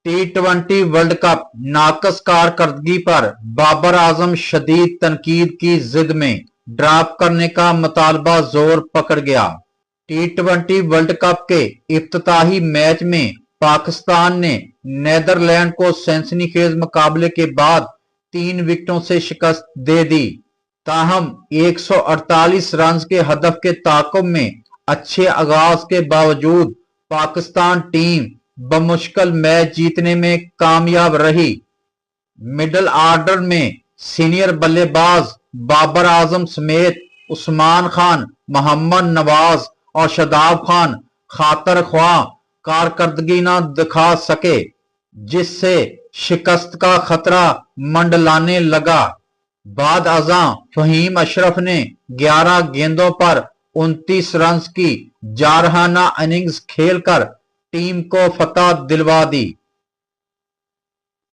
T20 world cup नाकस कारकर्दगी पर बाबर आजम शदीद तनकीद की जिद में ड्रॉप करने का मुतालबा जोर पकड़ गया। T20 वर्ल्ड कप के इफ्तिताही मैच में पाकिस्तान ने नीदरलैंड को सनसनीखेज मुकाबले के बाद 3 विकेटों से शिकस्त दे दी। ताहम 148 रन के हदफ के ताक़ुब में अच्छे आगाज के बावजूद पाकिस्तान टीम बमुश्किल मैच जीतने में कामयाब रही। मिडल ऑर्डर में सीनियर बल्लेबाज बाबर आजम समेत उस्मान खान, मोहम्मद नवाज और शादाब खान खातर ख्वाह कारकर्दगी न दिखा सके, जिससे शिकस्त का खतरा मंडलाने लगा। बाद अज़ां फहीम अशरफ ने 11 गेंदों पर 29 रन की जारहाना इनिंग्स खेलकर टीम को फतह दिलवा दी।